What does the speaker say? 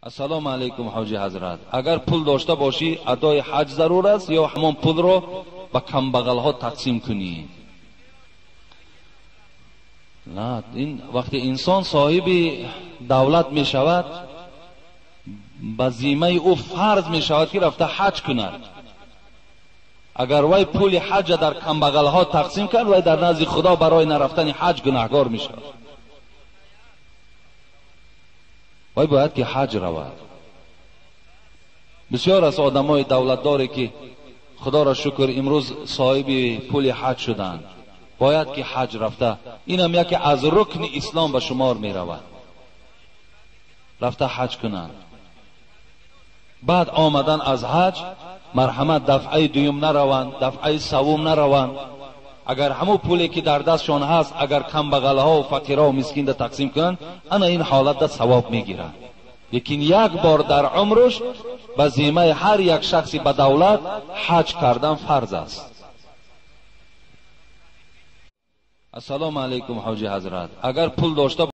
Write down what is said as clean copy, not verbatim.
السلام علیکم حاجی حضرت، اگر پول داشته باشی ادای حج ضرور است یا همان پول رو به کمبغل ها تقسیم کنی؟ نه، این وقتی انسان صاحب دولت می شود به ذمه او فرض می شود که رفته حج کند. اگر وی پول حج در کمبغل ها تقسیم کرد وی در نزد خدا برای نرفتن حج گناهکار می شود. وی باید که حج رود. بسیار از آدمای دولتداری که خدا را شکر امروز صاحب پول حج شدند باید که حج رفته، این هم یکی از رکن اسلام به شمار می رود، رفته حج کنند. بعد آمدن از حج مرحمت دفعه دوم نروند، دفعه سوم نروند. اگر همو پولی که در دستشان هست اگر کم بغل ها و فقیرها و مسکین را تقسیم کنند انا این حالت دا ثواب میگیرند. لیکن یک بار در عمرش به ذمه هر یک شخصی به دولت حج کردن فرض است. السلام علیکم حاجی حضرت، اگر پول داشته